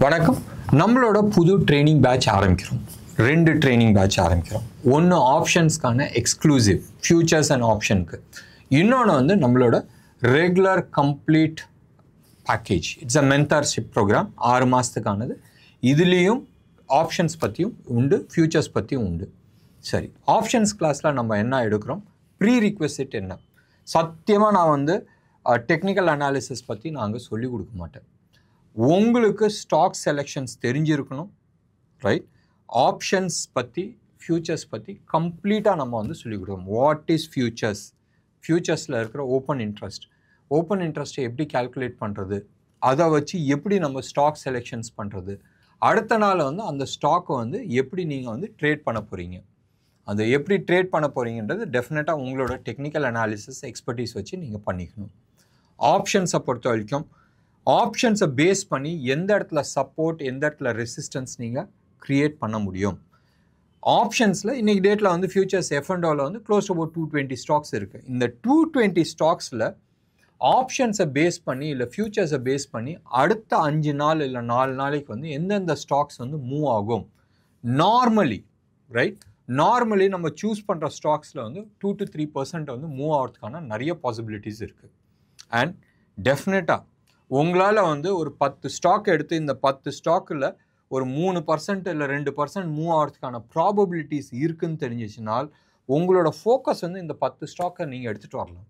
வணக்கம். நம்மளோட புது ட்ரைனிங் பேட்ச் ஆரம்பிக்கிறோம். 2 ட்ரைனிங் பேட்ச் ஆரம்பிக்கிறோம். ஒன்று ஆப்ஷன்ஸ்க்கான எக்ஸ்க்ளூசிவ் ஃபியூச்சர்ஸ் அண்ட் ஆப்ஷனுக்கு, இன்னொன்று வந்து நம்மளோட regular complete package. It's a mentorship program, 6 மாதத்துக்கானது. இதுலேயும் ஆப்ஷன்ஸ் பற்றியும் உண்டு, ஃபியூச்சர்ஸ் பற்றியும் உண்டு. சரி, ஆப்ஷன்ஸ் கிளாஸில் நம்ம என்ன எடுக்கிறோம், ப்ரீ ரிக்வெஸ்ட் என்ன? சத்தியமாக நான் வந்து டெக்னிக்கல் அனாலிசிஸ் பற்றி நாங்கள் சொல்லிக் கொடுக்க மாட்டேன். உங்களுக்கு ஸ்டாக் செலெக்ஷன்ஸ் தெரிஞ்சிருக்கணும், ரைட்? ஆப்ஷன்ஸ் பற்றி, ஃபியூச்சர்ஸ் பற்றி கம்ப்ளீட்டாக நம்ம வந்து சொல்லிக் கொடுக்கணும். What is features? ஃபியூச்சர்ஸில் இருக்கிற ஓப்பன் இன்ட்ரெஸ்ட்டை எப்படி கால்குலேட் பண்ணுறது, அதை வச்சு எப்படி நம்ம ஸ்டாக் செலெக்ஷன்ஸ் பண்ணுறது, அடுத்த நாள் வந்து அந்த ஸ்டாக்கை வந்து எப்படி நீங்கள் வந்து ட்ரேட் பண்ண போகிறீங்க, அதை எப்படி ட்ரேட் பண்ண போகிறீங்கன்றது டெஃபினட்டாக உங்களோட டெக்னிக்கல் அனாலிசிஸ் எக்ஸ்பர்டீஸ் வச்சு நீங்கள் பண்ணிக்கணும். ஆப்ஷன்ஸை பொறுத்த வரைக்கும் ஆப்ஷன்ஸை பேஸ் பண்ணி எந்த இடத்துல சப்போர்ட், எந்த இடத்துல ரெசிஸ்டன்ஸ் நீங்கள் க்ரியேட் பண்ண முடியும். ஆப்ஷன்ஸில் இன்றைக்கி டேட்டில் வந்து ஃபியூச்சர்ஸ் F&Oவில் வந்து க்ளோஸ் டு அபவுட் 220 ஸ்டாக்ஸ் இருக்குது. இந்த 220 ஸ்டாக்ஸில் ஆப்ஷன்ஸை பேஸ் பண்ணி இல்லை ஃபியூச்சர்ஸை பேஸ் பண்ணி அடுத்த 5 நாள் இல்லை 4 நாளைக்கு வந்து எந்தெந்த ஸ்டாக்ஸ் வந்து மூவ் ஆகும். நார்மலி நம்ம சூஸ் பண்ணுற ஸ்டாக்ஸில் வந்து 2 to 3% வந்து மூவ் ஆகிறதுக்கான நிறைய பாசிபிலிட்டிஸ் இருக்குது. அண்ட் டெஃபினட்டாக உங்களால் வந்து ஒரு 10 ஸ்டாக் எடுத்து இந்த 10 ஸ்டாக்கில் ஒரு 3% இல்லை 2% மூவ் ஆகிறதுக்கான ப்ராபபிலிட்டிஸ் இருக்குதுன்னு தெரிஞ்சிச்சுனால் உங்களோட ஃபோக்கஸ் வந்து இந்த 10 ஸ்டாக்கை நீங்கள் எடுத்துகிட்டு வரலாம்.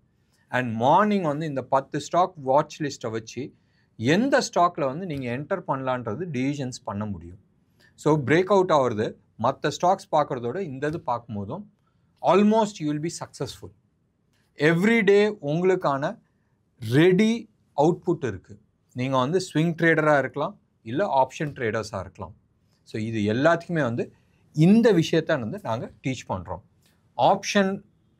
அண்ட் மார்னிங் வந்து இந்த 10 ஸ்டாக் வாட்ச் லிஸ்ட்டை வச்சு எந்த ஸ்டாக்கில் வந்து நீங்கள் என்டர் பண்ணலான்றது டிசிஷன்ஸ் பண்ண முடியும். ஸோ பிரேக் அவுட் ஆகிறது மற்ற ஸ்டாக்ஸ் பார்க்குறதோட இந்த இது பார்க்கும்போதும் almost you will be successful. Everyday உங்களுக்கான ரெடி அவுட்புட் இருக்குது. நீங்கள் வந்து ஸ்விங் ட்ரேடராக இருக்கலாம், இல்லை ஆப்ஷன் ட்ரேடர்ஸாக இருக்கலாம். ஸோ இது எல்லாத்துக்குமே வந்து இந்த விஷயத்தை வந்து நாங்கள் டீச் பண்ணுறோம். ஆப்ஷன்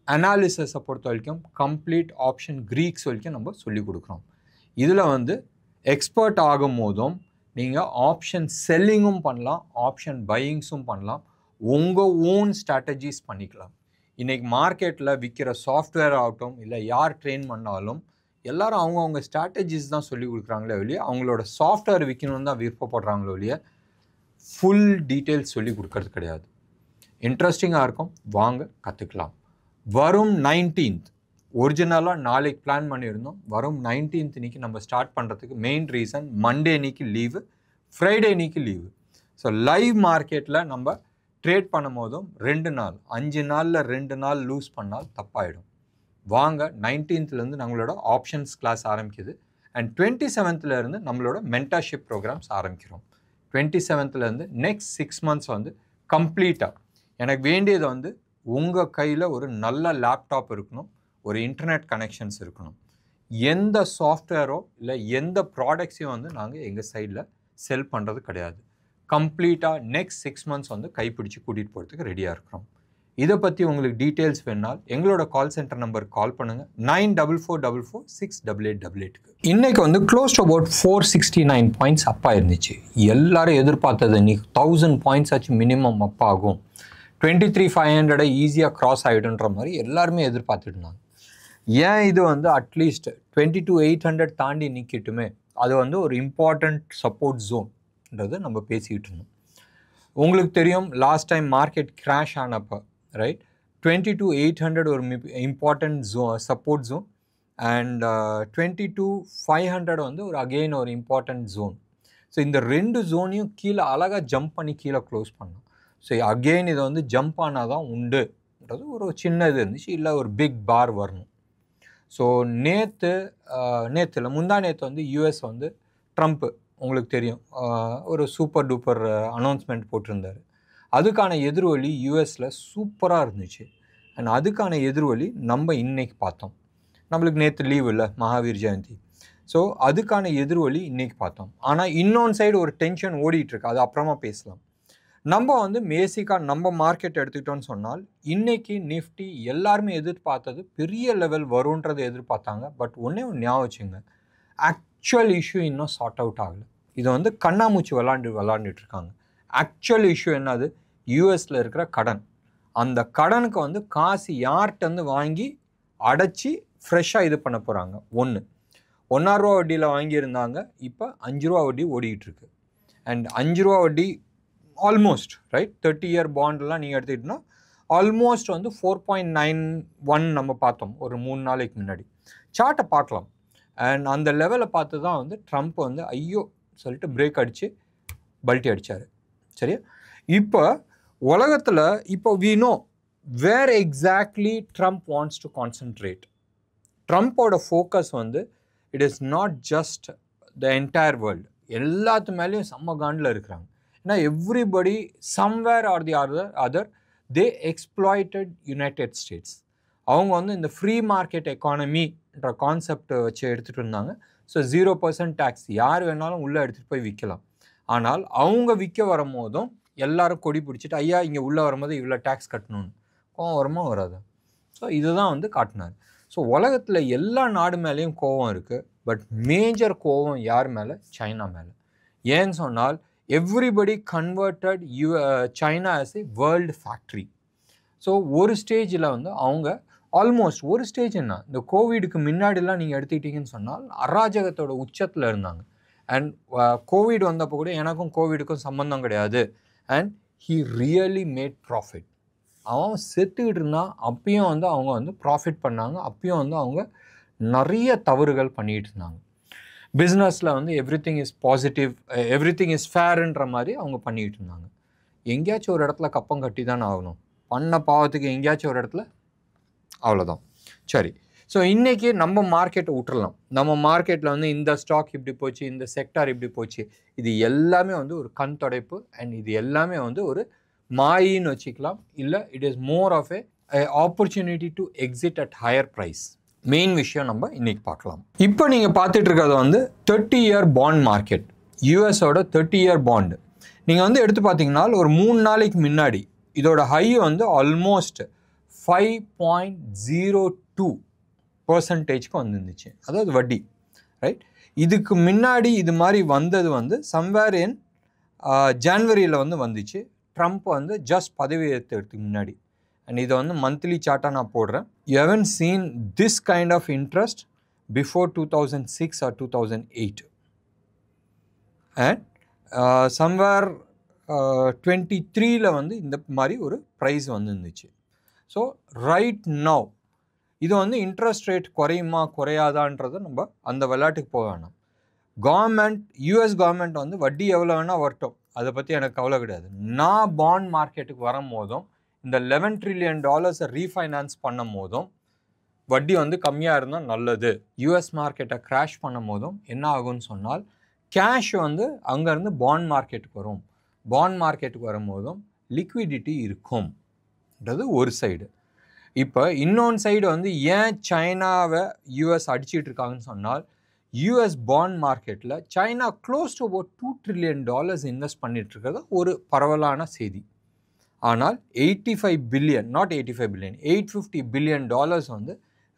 அனாலிசிஸை பொறுத்த வரைக்கும் கம்ப்ளீட் ஆப்ஷன் க்ரீக்ஸ் வரைக்கும் நம்ம சொல்லிக் கொடுக்குறோம். இதில் வந்து எக்ஸ்பர்ட் ஆகும் போதும் நீங்கள் ஆப்ஷன் செல்லிங்கும் பண்ணலாம், ஆப்ஷன் பையிங்ஸும் பண்ணலாம், உங்கள் ஓன் ஸ்ட்ராட்டஜிஸ் பண்ணிக்கலாம். இன்றைக்கி மார்க்கெட்டில் விற்கிற சாஃப்ட்வேர் ஆகட்டும், இல்லை யார் ட்ரெயின் பண்ணாலும் எல்லாரும் அவங்கவுங்க ஸ்ட்ராட்டஜிஸ் தான் சொல்லி கொடுக்குறாங்களே ஒழிய அவங்களோட சாஃப்ட்வேர் விற்கணும்னு தான் விருப்பப்படுறாங்களோ ஒழிய ஃபுல் டீட்டெயில்ஸ் சொல்லி கொடுக்கறது கிடையாது. இன்ட்ரெஸ்டிங்காக இருக்கும், வாங்க கற்றுக்கலாம். வரும் 19th ஒரிஜினலாக நாளைக்கு பிளான் பண்ணியிருந்தோம். வரும் 19th இன்னைக்கு நம்ம ஸ்டார்ட் பண்ணுறதுக்கு மெயின் ரீசன் மண்டே இன்னைக்கு லீவு, ஃப்ரைடே இன்னைக்கு லீவு. ஸோ லைவ் மார்க்கெட்டில் நம்ம ட்ரேட் பண்ணும் போதும் 2 நாள், 5 நாளில் 2 நாள் லூஸ் பண்ணால் தப்பாயிடும். வாங்க 19th நம்மளோட ஆப்ஷன்ஸ் கிளாஸ் ஆரம்பிக்குது. அண்ட் 27th நம்மளோட மென்டார்ஷிப் ப்ரோக்ராம்ஸ் ஆரம்பிக்கிறோம். 27th நெக்ஸ்ட் 6 months வந்து கம்ப்ளீட்டாக எனக்கு வேண்டியது வந்து உங்கள் கையில் ஒரு நல்ல லேப்டாப் இருக்கணும், ஒரு இன்டர்நெட் கனெக்ஷன்ஸ் இருக்கணும். எந்த சாஃப்ட்வேரோ இல்லை எந்த ப்ராடக்ட்ஸையும் வந்து நாங்கள் எங்கள் சைடில் செல் பண்ணுறது கிடையாது. கம்ப்ளீட்டாக நெக்ஸ்ட் 6 months வந்து கைப்பிடிச்சு கூட்டிகிட்டு போகிறதுக்கு ரெடியாக இருக்கிறோம். இதை பற்றி உங்களுக்கு டீட்டெயில்ஸ் வேணால் எங்களோட கால் சென்டர் நம்பருக்கு கால் பண்ணுங்கள், 9444468888க்கு. இன்றைக்கி வந்து க்ளோஸ் டு அபவுட் 469 பாயிண்ட்ஸ் அப்பாக இருந்துச்சு. எல்லோரும் எதிர்பார்த்தது இன்றைக்கி 1000 பாயிண்ட்ஸ் ஆச்சு மினிமம் அப் ஆகும், 23,500 ஈஸியாக க்ராஸ் ஆகிடுன்ற மாதிரி எல்லாருமே எதிர்பார்த்துட்டுருந்தாங்க. ஏன் இது வந்து அட்லீஸ்ட் 22,800 தாண்டி நிற்கட்டுமே, அது வந்து ஒரு இம்பார்ட்டண்ட் சப்போர்ட் ஜோன்ன்றது நம்ம பேசிக்கிட்டு இருந்தோம். உங்களுக்கு தெரியும் லாஸ்ட் டைம் மார்க்கெட் கிராஷ் ஆனப்போ ரைட் 22,800 ஒரு இம்பார்ட்டண்ட் சப்போர்ட் ஜோன் அண்ட் 22,500 வந்து ஒரு அகெயின் ஒரு இம்பார்ட்டண்ட் ஜோன். ஸோ இந்த 2 ஜோனையும் கீழே அழகாக ஜம்ப் பண்ணி கீழே க்ளோஸ் பண்ணோம். ஸோ அகெயின் இதை வந்து ஜம்ப் ஆனால் தான் உண்டுன்றது ஒரு சின்ன இது இருந்துச்சு, இல்லை ஒரு பிக் பார் வரணும். ஸோ நேற்று வந்து யூஎஸ் வந்து ட்ரம்ப்பு உங்களுக்கு தெரியும் ஒரு சூப்பர் டூப்பர் அனௌன்ஸ்மெண்ட் போட்டிருந்தார். அதுக்கான எதிர்வலி யூஎஸில் சூப்பராக இருந்துச்சு. அண்ட் அதுக்கான எதிர்வலி நம்ம இன்றைக்கி பார்த்தோம். நம்மளுக்கு நேற்று லீவு இல்லை, மகாவீர் ஜெயந்தி. ஸோ அதுக்கான எதிர்வலி இன்றைக்கி பார்த்தோம். ஆனால் இன்னொன்று சைடு ஒரு டென்ஷன் ஓடிட்டுருக்கு, அது அப்புறமா பேசலாம். நம்ம வந்து பேசிக்காக நம்ம மார்க்கெட் எடுத்துக்கிட்டோன்னு சொன்னால் இன்றைக்கி நிஃப்டி எல்லாருமே எதிர்பார்த்தது பெரிய லெவல் வரும்ன்றதை எதிர்பார்த்தாங்க. பட் ஒன்றே ஒன்று ஞாபகம் வச்சுங்க, ஆக்சுவல் இஷ்யூ இன்னும் சார்ட் அவுட் ஆகலை. இதை வந்து கண்ணாமூச்சி விளாண்டுட்டு இருக்காங்க. ஆக்சுவல் இஷ்யூ என்னது, யூஎஸில் இருக்கிற கடன். அந்த கடனுக்கு வந்து காசு யார்கிட்டருந்து வாங்கி அடைச்சி ஃப்ரெஷ்ஷாக இது பண்ண போகிறாங்க. 1 ரூபா வட்டியில் வாங்கியிருந்தாங்க, இப்போ 5 ரூபா வட்டி ஓடிக்கிட்டு இருக்கு. அண்ட் 5 ரூபா வட்டி ஆல்மோஸ்ட் ரைட் 30-year பாண்ட்லாம் நீங்கள் எடுத்துக்கிட்டோன்னா ஆல்மோஸ்ட் வந்து 4.91 நம்ம பார்த்தோம் ஒரு 3 நாளைக்கு முன்னாடி. சார்ட்டை பார்க்கலாம். அண்ட் அந்த லெவலை பார்த்து தான் வந்து ட்ரம்ப் வந்து ஐயோ சொல்லிட்டு பிரேக் அடித்து பல்ட்டி அடித்தார். சரியா? இப்போ உலகத்தில் இப்போ we know where exactly Trump wants to concentrate. ட்ரம்ப்போட ஃபோக்கஸ் வந்து it is not just the entire world, எல்லாத்து மேலேயும் செம்ம காண்டில் இருக்கிறாங்க. ஏன்னா everybody somewhere are the other they exploited United States. அவங்க வந்து இந்த ஃப்ரீ மார்க்கெட் எக்கானமின்ற கான்செப்டை வச்சு எடுத்துகிட்டு இருந்தாங்க. ஸோ 0% டேக்ஸ், யார் வேணாலும் உள்ளே எடுத்துகிட்டு போய் விற்கலாம். ஆனால் அவங்க விற்க வரும்போதும் எல்லாரும் கொடி பிடிச்சிட்டு ஐயா இங்கே உள்ளே வரும்போது இவ்வளோ டேக்ஸ் கட்டணும்னு கோவம் வருமா வராது? ஸோ இதுதான் வந்து காட்டினார். ஸோ உலகத்தில் எல்லா நாடு மேலேயும் கோவம் இருக்குது. பட் மேஜர் கோவம் யார் மேலே? சைனா மேலே. ஏன்னு சொன்னால் everybody converted China as a world factory. So ஒரு ஸ்டேஜில் வந்து அவங்க ஆல்மோஸ்ட் ஒரு ஸ்டேஜ் என்ன, இந்த கோவிடுக்கு முன்னாடிலாம் நீங்கள் எடுத்துக்கிட்டிங்கன்னு சொன்னால் அராஜகத்தோட உச்சத்தில் இருந்தாங்க. அண்ட் கோவிட் வந்தப்போ கூட எனக்கும் கோவிடுக்கும் சம்மந்தம் கிடையாது. And he really mat profit. அவன் செத்துக்கிட்டு இருந்தான், அப்பயும் வந்து அவங்க வந்து ப்ராஃபிட் பண்ணாங்க. அப்பயும் வந்து அவங்க நிறைய தவறுகள் பண்ணிகிட்டு இருந்தாங்க. பிஸ்னஸில் வந்து everything is positive, everything is ஃபேர்ன்ற மாதிரி அவங்க பண்ணிகிட்டு இருந்தாங்க. எங்கேயாச்சும் ஒரு இடத்துல கப்பம் கட்டி தானே ஆகணும். பண்ண பாவத்துக்கு எங்கேயாச்சும் ஒரு இடத்துல அவ்வளோதான். சரி, ஸோ இன்றைக்கி நம்ம மார்க்கெட்டை விட்டுறலாம். நம்ம மார்க்கெட்டில் வந்து இந்த ஸ்டாக் இப்படி போச்சு, இந்த செக்டார் இப்படி போச்சு, இது எல்லாமே வந்து ஒரு கண் தொடைப்பு. அண்ட் இது எல்லாமே வந்து ஒரு மாயின்னு வச்சுக்கலாம். இல்லை it is more of a opportunity to exit at higher price. Main விஷயம் நம்ம இன்றைக்கி பார்க்கலாம். இப்போ நீங்கள் பார்த்துட்டு இருக்கிறது வந்து 30-year bond market, யூஎஸோட 30-year bond. நீங்கள் வந்து எடுத்து பார்த்தீங்கன்னா ஒரு 3 நாளைக்கு முன்னாடி இதோட ஹை வந்து ஆல்மோஸ்ட் 5.02%க்கு வந்துருந்துச்சு. அதாவது வட்டி ரைட். இதுக்கு முன்னாடி இது மாதிரி வந்தது வந்து சம்வேர் இன் ஜான்வரியில் வந்து வந்துச்சு. ட்ரம்ப் வந்து ஜஸ்ட் பதவி ஏற்றதுக்கு முன்னாடி. அண்ட் இதை வந்து மந்த்லி சார்ட்டாக நான் போடுறேன். You haven seen this kind of interest before 2006 or 2008. And somewhere 23ல் வந்து இந்த மாதிரி ஒரு ப்ரைஸ் வந்து இருந்துச்சு. ஸோ ரைட் நவ் இது வந்து இன்ட்ரெஸ்ட் ரேட் குறையுமா குறையாதான்றதை நம்ம அந்த விளையாட்டுக்கு போக வேணாம். கவர்மெண்ட், யூஎஸ் கவர்மெண்ட் வந்து வட்டி எவ்வளோ வேணால் வரட்டும், அதை பற்றி எனக்கு கவலை கிடையாது. நான் பாண்ட் மார்க்கெட்டுக்கு வரும் போதும் இந்த $11 trillion ரீஃபைனான்ஸ் பண்ணும் போதும் வட்டி வந்து கம்மியாக இருந்தால் நல்லது. யூஎஸ் மார்க்கெட்டை க்ராஷ் பண்ணும் போதும் என்ன ஆகும்னு சொன்னால் கேஷ் வந்து அங்கேருந்து பாண்ட் மார்க்கெட்டுக்கு வரும். பாண்ட் மார்க்கெட்டுக்கு வரும்போதும் லிக்விடிட்டி இருக்கும்ன்றது ஒரு சைடு. இப்போ இன்னொன்று சைடு வந்து ஏன் சைனாவை யூஎஸ் அடிச்சிட்டு இருக்காங்கன்னு சொன்னால் யூஎஸ் பாண்ட் மார்க்கெட்டில் China close to about $2 trillion invest பண்ணிட்டு இருக்கிறது ஒரு பரவலான செய்தி. ஆனால் 85 பில்லியன், நாட் 85 பில்லியன், $850 billion வந்து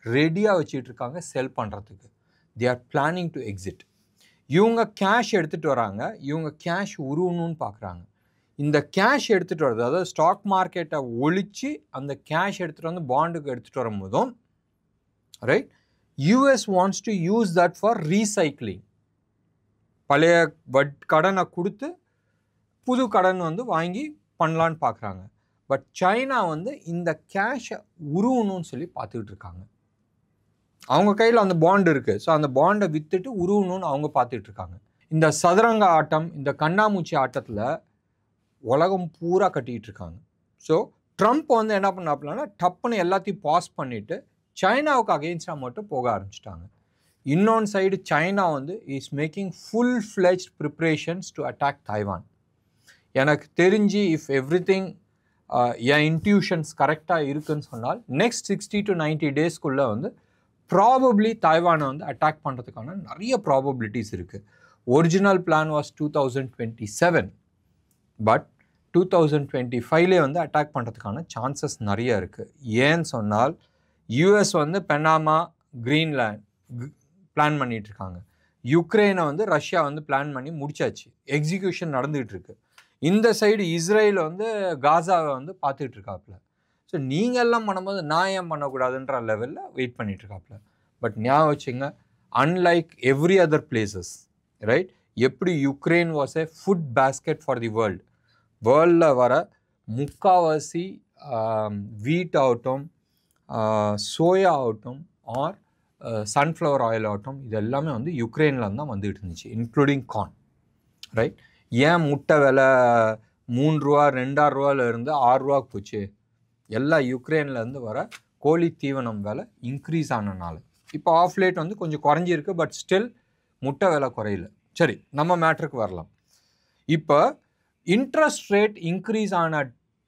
ரெடியாக வச்சுட்டு இருக்காங்க செல் பண்ணுறதுக்கு. They are planning to exit. இவங்க கேஷ் எடுத்துகிட்டு வராங்க, இவங்க கேஷ் உருவணும்னு பார்க்குறாங்க. இந்த கேஷ் எடுத்துகிட்டு வர்றது, அதாவது ஸ்டாக் மார்க்கெட்டை ஒழித்து அந்த கேஷ் எடுத்துகிட்டு வந்து பாண்டுக்கு எடுத்துகிட்டு வரும்போதும் right, US wants to use that for recycling. பழைய கடனை கொடுத்து புது கடன் வந்து வாங்கி பண்ணலான்னு பார்க்குறாங்க. பட் சைனா வந்து இந்த கேஷை உருவணும்னு சொல்லி பார்த்துக்கிட்டு இருக்காங்க. அவங்க கையில் அந்த பாண்டு இருக்குது. ஸோ அந்த பாண்டை விற்றுட்டு உருவணும்னு அவங்க பார்த்துட்டு இருக்காங்க. இந்த சதுரங்க ஆட்டம், இந்த கண்ணாமூச்சி ஆட்டத்தில் உலகம் பூரா கட்டிக்கிட்டு இருக்காங்க. ஸோ ட்ரம்ப் வந்து என்ன பண்ணாப்புலன்னா டப்புன்னு எல்லாத்தையும் பாஸ் பண்ணிவிட்டு சைனாவுக்கு அகெயின்ஸ்டாக மட்டும் போக ஆரம்பிச்சிட்டாங்க. இன்னொன்று சைடு சைனா வந்து is making full fledged preparations to attack Taiwan. எனக்கு தெரிஞ்சு இஃப் எவ்ரிதிங் என் இன்ட்யூஷன்ஸ் கரெக்டாக இருக்குன்னு சொன்னால் நெக்ஸ்ட் 60 to 90 டேஸ்க்குள்ளே வந்து ப்ராபப்ளி தைவானை வந்து அட்டாக் பண்ணுறதுக்கான நிறைய ப்ராபபிலிட்டிஸ் இருக்குது. ஒரிஜினல் பிளான் வாஸ் 2027, பட் 2025லே வந்து அட்டாக் பண்ணுறதுக்கான சான்சஸ் நிறைய இருக்குது. ஏன்னு சொன்னால் யூஎஸ் வந்து பெனாமா, கிரீன்லேண்ட் பிளான் பண்ணிகிட்ருக்காங்க. யுக்ரைனை வந்து ரஷ்யா வந்து பிளான் பண்ணி முடிச்சாச்சு, எக்ஸிக்யூஷன் நடந்துகிட்டு இருக்கு. இந்த சைடு இஸ்ரேல் வந்து காசாவை வந்து பார்த்துட்டு இருக்காப்புல. ஸோ நீங்கள் எல்லாம் பண்ணும்போது நான் ஏன் பண்ணக்கூடாதுன்ற லெவலில் வெயிட் பண்ணிகிட்டு இருக்காப்புல. பட் ஞாபகம் வச்சுங்க, unlike every other places right, எப்படி Ukraine was a food basket for the வேர்ல்டில் வர முக்காவாசி வீட் ஆகட்டும், சோயா ஆகட்டும், ஆர் சன்ஃப்ளவர் ஆயில் ஆகட்டும், இது எல்லாமே வந்து யுக்ரைனில் தான் வந்துகிட்டு இருந்துச்சு, இன்க்ளூடிங் கார்ன். ரைட்? ஏன் முட்டை விலை 3 ரூபா 2.5 ரூபாயிலிருந்து 6 ரூபாய்க்கு போச்சு? எல்லாம் யுக்ரைன்லேருந்து வர கோழி தீவனம் விலை இன்க்ரீஸ் ஆனனால. இப்போ ஆஃப் லேட் வந்து கொஞ்சம் குறைஞ்சிருக்கு, பட் ஸ்டில் முட்டை விலை குறையல. சரி, நம்ம மேட்ருக்கு வரலாம். இப்போ இன்ட்ரெஸ்ட் ரேட் இன்க்ரீஸ் ஆன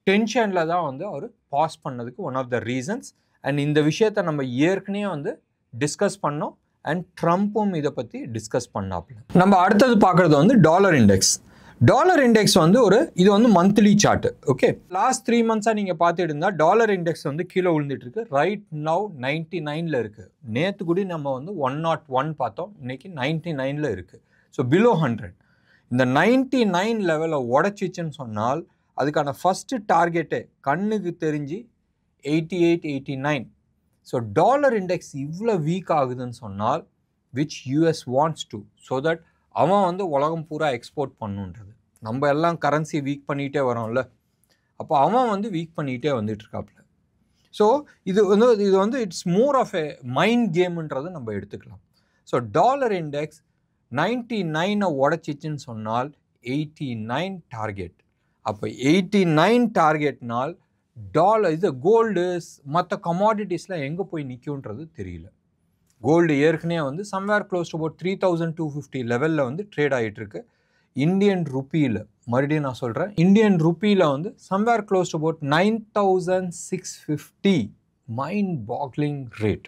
டென்ஷனில் தான் வந்து அவர் பாஸ் பண்ணதுக்கு one of the reasons. And இந்த விஷயத்தை நம்ம ஏற்கனவே வந்து டிஸ்கஸ் பண்ணோம், அண்ட் ட்ரம்ப்பும் இதை பற்றி டிஸ்கஸ் பண்ணாப்புல. நம்ம அடுத்தது பார்க்குறது வந்து டாலர் இண்டெக்ஸ். டாலர் இண்டெக்ஸ் வந்து இது வந்து மந்த்லி சார்ட்டு. ஓகே, லாஸ்ட் 3 மந்த்ஸாக நீங்கள் பார்த்துட்டு இருந்தால் டாலர் இண்டெக்ஸ் வந்து கீழே விழுந்துட்டு இருக்கு. ரைட் நவ் 99ல் இருக்குது. நேற்று கூட நம்ம வந்து 101 பார்த்தோம், இன்னைக்கு 99ல் இருக்குது. So below 100. இந்த 99 லெவலில் உடச்சிச்சுன்னு சொன்னால் அதுக்கான ஃபஸ்ட்டு டார்கெட்டே கண்ணுக்கு தெரிஞ்சு 88, 89. ஸோ டாலர் இண்டெக்ஸ் இவ்வளோ வீக் ஆகுதுன்னு சொன்னால் which US wants to, so that அவன் வந்து உலகம் பூரா எக்ஸ்போர்ட் பண்ணுன்றது. நம்ம எல்லாம் கரன்சி வீக் பண்ணிகிட்டே வரோம்ல, அப்போ அவன் வந்து வீக் பண்ணிகிட்டே வந்துட்டு இருக்காப்புல. ஸோ இது வந்து it's more of a mind கேம்ன்றது நம்ம எடுத்துக்கலாம். ஸோ டாலர் இண்டெக்ஸ் 99 உடச்சிச்சின்னு சொன்னால் 89 டார்கெட். அப்போ 89 டார்கெட்னால் இது கோல்டு மற்ற கமாடிட்டிஸ்லாம் எங்கே போய் நிற்குன்றது தெரியல. கோல்டு ஏற்கனவே வந்து சம்வேர் க்ளோஸ் டு அபவுட் 3250 லெவலில் வந்து ட்ரேட் ஆகிட்டுருக்கு. இந்தியன் ருப்பியில், மறுபடியும் நான் சொல்கிறேன், இந்தியன் ருப்பியில் வந்து somewhere close to about 9650. Mind boggling rate.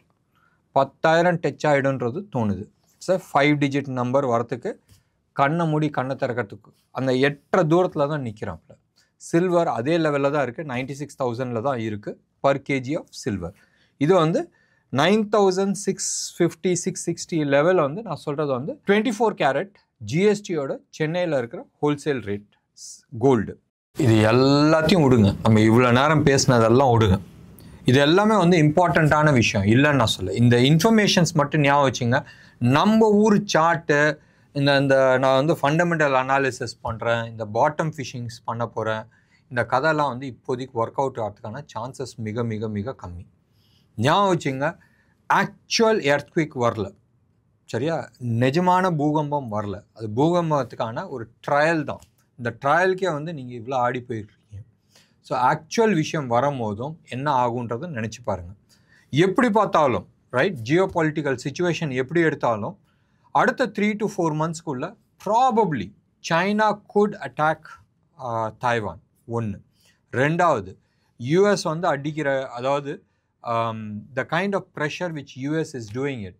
10,000 touch ஆகிடுன்றது தோணுது. சார் 5 டிஜிட் நம்பர் வரத்துக்கு கண்ணை மூடி கண்ணை திறக்கிறதுக்கு அந்த 8 தூரத்தில் தான் நிற்கிறாப்புல. சில்வர் அதே லெவலில் தான் இருக்குது, 96,000 தான் இருக்குது பர் கேஜி ஆஃப் சில்வர். இது வந்து 9650, 660 லெவல் வந்து நான் சொல்கிறது வந்து 24 கேரட் ஜிஎஸ்டியோட சென்னையில் இருக்கிற ஹோல்சேல் ரேட் கோல்டு. இது எல்லாத்தையும் விடுங்க, நம்ம இவ்வளோ நேரம் பேசினதெல்லாம் விடுங்க. இது எல்லாமே வந்து இம்பார்ட்டண்ட்டான விஷயம் இல்லைன்னு நான் சொல்ல. இந்த இன்ஃபர்மேஷன்ஸ் மட்டும் ஞாபகம் வச்சுங்க. நம்ம ஊர் சார்ட்டு, இந்த நான் வந்து ஃபண்டமெண்டல் அனாலிசிஸ் பண்ணுறேன், இந்த பாட்டம் ஃபிஷிங்ஸ் பண்ண போகிறேன், இந்த கதையெல்லாம் வந்து இப்போதைக்கு ஒர்க் அவுட் ஆகிறதுக்கான சான்சஸ் மிக மிக மிக கம்மி. ஞாபகம் வச்சுங்க, ஆக்சுவல் எர்த்குவிக் வரல, சரியா? நிஜமான பூகம்பம் வரல. அது பூகம்பத்துக்கான ஒரு ட்ரையல் தான். இந்த ட்ரையலுக்கே வந்து நீங்கள் இவ்வளோ ஆடி போயிருக்கீங்க. ஸோ ஆக்சுவல் விஷயம் வரும்போதும் என்ன ஆகுன்றதை நினச்சி பாருங்கள். எப்படி பார்த்தாலும் ரைட், ஜியோ பொலிட்டிக்கல் சிச்சுவேஷன் எப்படி எடுத்தாலும் அடுத்த 3 to 4 monthsக்குள்ள probably China good attack Taiwan. 1. 2வது, யூஎஸ் வந்து அடிக்கிற, அதாவது the kind of pressure which US is doing it,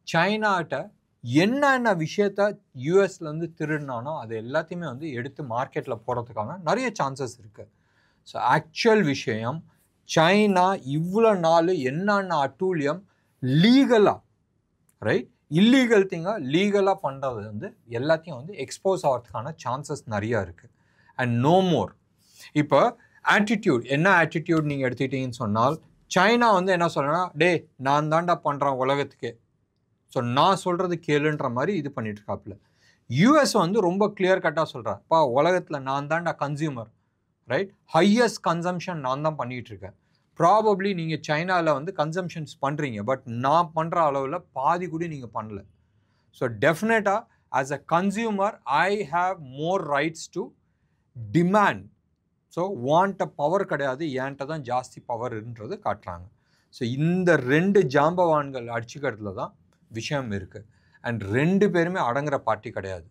சைனாட்ட என்னென்ன விஷயத்த யூஎஸ்லேருந்து திருடினானோ அது எல்லாத்தையுமே வந்து எடுத்து மார்க்கெட்டில் போகிறதுக்கான நிறைய சான்சஸ் இருக்குது. ஸோ ஆக்சுவல் விஷயம், சைனா இவ்வளோ நாள் என்னென்ன அட்டூழியம் லீகலாக, ரைட், இல்லீகல் திங்காக லீகலாக பண்ணுறது வந்து எல்லாத்தையும் வந்து எக்ஸ்போஸ் ஆகிறதுக்கான சான்சஸ் நிறையா இருக்குது. And no more. இப்போ ஆட்டிடியூட், என்ன ஆட்டிடியூட் நீங்கள் எடுத்துக்கிட்டீங்கன்னு சொன்னால், சைனா வந்து என்ன சொல்கிறேன்னா, டே நான் தாண்டா பண்ணுறேன் உலகத்துக்கே, ஸோ நான் சொல்கிறது கேளுன்ற மாதிரி இது பண்ணிட்டு இருக்காப்புல. யூஎஸ் வந்து ரொம்ப கிளியர் கட்டாக சொல்கிறார், பா உலகத்தில் நான் தாண்டா கன்சியூமர், ரைட், ஹையஸ்ட் கன்சம்ஷன் நான் தான் பண்ணிகிட்ருக்கேன். ப்ராபப்ளி நீங்கள் சைனாவில் வந்து கன்சம்ஷன்ஸ் பண்ணுறீங்க, பட் நான் பண்ணுற அளவில் பாதி கூட நீங்கள் பண்ணல. ஸோ டெஃபினட்டாக as a consumer I have more rights to demand. So வாண்ட பவர் கிடையாது, ஏன்ட்ட தான் ஜாஸ்தி பவர்ன்றது காட்டுறாங்க. ஸோ இந்த 2 ஜாம்பவான்கள் அடிச்சுக்கிறதுல தான் விஷயம் இருக்குது. அண்ட் 2 பேருமே அடங்குற பார்ட்டி கிடையாது.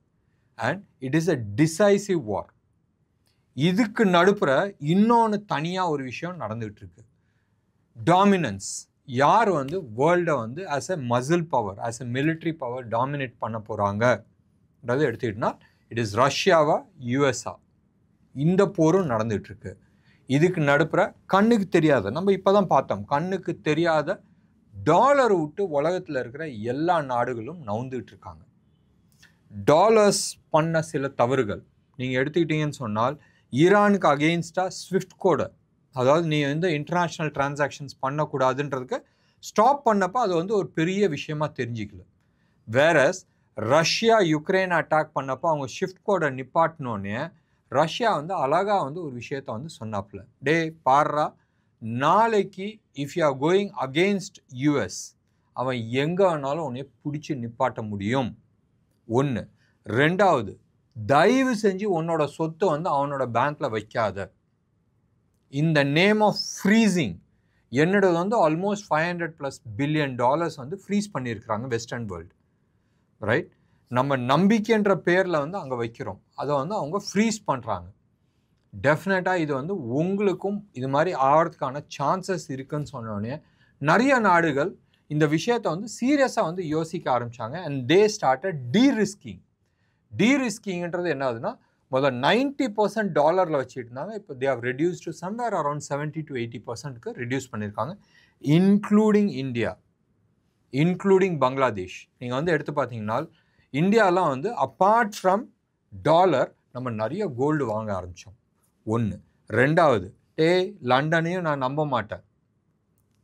And it is a decisive war. இதுக்கு நடுப்புற இன்னொன்று தனியாக ஒரு விஷயம் நடந்துகிட்டு இருக்கு. டாமினன்ஸ். யார் வந்து வேர்ல்டை வந்து as a muscle power, as a military power dominate பண்ண போகிறாங்கன்றது எடுத்துக்கிட்டோன்னா இட் இஸ் ரஷ்யாவா யூஎஸ்ஆ. இந்த போரும் நடந்துகிட்ருக்கு. இதுக்கு நடுப்புற கண்ணுக்கு தெரியாத, நம்ம இப்போ தான் பார்த்தோம், கண்ணுக்கு தெரியாத டாலரை விட்டு உலகத்தில் இருக்கிற எல்லா நாடுகளும் நவுந்துகிட்டு இருக்காங்க. டாலர்ஸ் பண்ண சில தவறுகள் நீங்கள் எடுத்துக்கிட்டீங்கன்னு சொன்னால், ஈரானுக்கு அகெயின்ஸ்டாக ஸ்விஃப்ட் கோடை, அதாவது நீ வந்து இன்டர்நேஷ்னல் டிரான்சாக்ஷன்ஸ் பண்ணக்கூடாதுன்றதுக்கு ஸ்டாப் பண்ணப்போ அது வந்து ஒரு பெரிய விஷயமா தெரிஞ்சிக்கல. வேறஸ் ரஷ்யா யுக்ரைன் அட்டாக் பண்ணப்போ அவங்க ஷிஃப்ட் கோடை நிப்பாட்டினோடனே ரஷ்யா வந்து அழகாக வந்து ஒரு விஷயத்த வந்து சொன்னாப்புல, டே பாடுறா, நாளைக்கு if you are going against US அவன் எங்கே வேணாலும் உன்னை பிடிச்சி நிப்பாட்ட முடியும். ஒன்று. ரெண்டாவது, தயவு செஞ்சு உன்னோட சொத்தை வந்து அவனோட பேங்க்கில் வைக்காத. இந்த நேம் ஆஃப் ஃப்ரீசிங் என்னோடது வந்து ஆல்மோஸ்ட் $500+ பில்லியன் வந்து ஃப்ரீஸ் பண்ணியிருக்கிறாங்க வெஸ்டர்ன் வேர்ல்டு, ரைட்? நம்ம நம்பிக்கைன்ற பேரில் வந்து அங்கே வைக்கிறோம், அதை வந்து அவங்க ஃப்ரீஸ் பண்ணுறாங்க. டெஃபினட்டாக இது வந்து உங்களுக்கும் இது மாதிரி ஆகிறதுக்கான சான்சஸ் இருக்குன்னு சொன்னோடனே நிறைய நாடுகள் இந்த விஷயத்தை வந்து சீரியஸாக வந்து யோசிக்க ஆரம்பித்தாங்க. அண்ட் தே ஸ்டார்டட் டீரிஸ்கிங்ன்றது என்ன ஆகுதுன்னா, முதல் 90% டாலரில் வச்சுட்டு இருந்தாங்க, இப்போ they have reduce to somewhere around 70 to 80% reduce பண்ணியிருக்காங்க, இன்க்ளூடிங் இந்தியா, இன்க்ளூடிங் பங்களாதேஷ். நீங்கள் வந்து எடுத்து பார்த்தீங்கன்னா இந்தியாலாம் வந்து அப்பார்ட் ஃப்ரம் டாலர் நம்ம நிறைய கோல்டு வாங்க ஆரம்பித்தோம். ஒன்று. ரெண்டாவது, லண்டனையும் நான் நம்ப மாட்டேன்.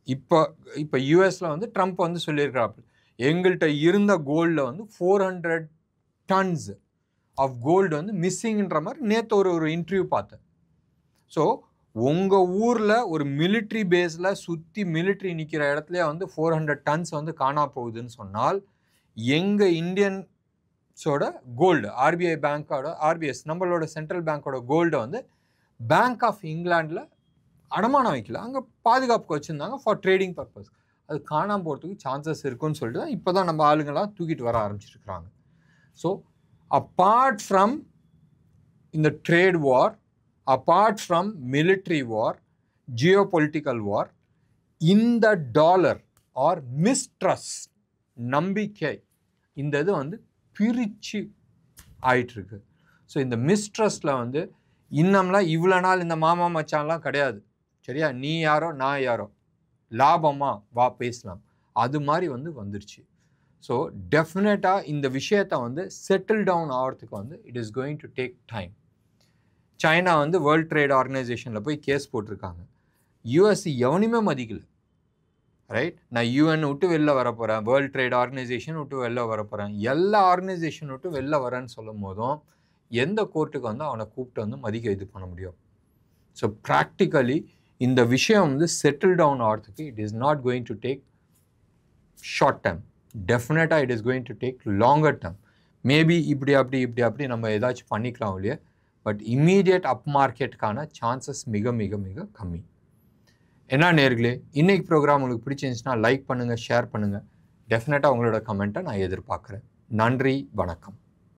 இப்போ யூஎஸில் வந்து ட்ரம்ப் வந்து சொல்லியிருக்கிறாப்பு, எங்கள்கிட்ட இருந்த கோல்டில் வந்து 400 tons ஆஃப் கோல்டு வந்து மிஸ்ஸிங்ன்ற மாதிரி நேற்று ஒரு இன்டர்வியூ பார்த்தேன். ஸோ உங்கள் ஊரில் ஒரு மிலிட்ரி பேஸில் சுற்றி மிலிட்ரி நிற்கிற இடத்துல வந்து 400 tons வந்து காணா போகுதுன்னு சொன்னால், எங்கள் இந்தியன்ஸோட கோல்டு, ஆர்பிஐ பேங்க்கோட, ஆர்பிஎஸ் நம்மளோட சென்ட்ரல் பேங்க்கோட கோல்டை வந்து பேங்க் ஆஃப் இங்கிலாண்டில் அடமானம் வைக்கல, அங்கே பாதுகாப்புக்கு வச்சுருந்தாங்க ஃபார் ட்ரேடிங் பர்பஸ். அது காணாமல் போகிறதுக்கு சான்சஸ் இருக்குன்னு சொல்லிட்டு தான் இப்போ தான் நம்ம ஆளுங்களாம் தூக்கிட்டு வர ஆரம்பிச்சிருக்கிறாங்க. ஸோ apart from இந்த trade war, apart from military war, geopolitical war, இந்த டாலர் ஆர் மிஸ்ட்ரஸ்ட், நம்பிக்கை, இந்த இது வந்து பிரித்து ஆயிட்டுருக்கு. ஸோ இந்த மிஸ்ட்ரஸ்டில் வந்து இன்னம்லாம் இவ்வளோ நாள் இந்த மாமா மச்சான்லாம் கிடையாது, சரியா? நீ யாரோ நான் யாரோ, லாபமா வா பேசலாம், அது மாதிரி வந்து வந்துருச்சு. ஸோ டெஃபினட்டாக இந்த விஷயத்தை வந்து செட்டில் டவுன் ஆகிறதுக்கு வந்து it is going to take time. China வந்து வேர்ல்ட் ட்ரேட் ஆர்கனைசேஷனில் போய் கேஸ் போட்டிருக்காங்க. யூஎஸ் எவனையுமே மதிக்கல, ரைட்? நான் யூஎன் விட்டு வெளில வர போகிறேன், வேர்ல்ட் ட்ரேட் ஆர்கனைசேஷன் விட்டு வெளில வர போகிறேன், எல்லா ஆர்கனைசேஷன் விட்டு வெளில வரேன்னு சொல்லும் போதும் எந்த கோர்ட்டுக்கு வந்து அவனை கூப்பிட்டு வந்து மதிக்க இது பண்ண முடியும்? ஸோ ப்ராக்டிக்கலி இந்த விஷயம் வந்து செட்டில் டவுன் ஆகிறதுக்கு it is not going to take short time. டெஃபினட்டாக it is going to take longer term. Maybe இப்படி நம்ம ஏதாச்சும் பண்ணிக்கலாம் இல்லையா, பட் இம்மீடியட் அப் மார்க்கெட்டுக்கான சான்சஸ் மிக மிக மிக கம்மி. என்ன நேர்களே, இன்றைக்கி ப்ரோக்ராம் உங்களுக்கு பிடிச்சிருந்துச்சுன்னா லைக் பண்ணுங்கள், ஷேர் பண்ணுங்கள். டெஃபினட்டாக உங்களோட கமெண்ட்டை நான் எதிர்பார்க்குறேன். நன்றி, வணக்கம்.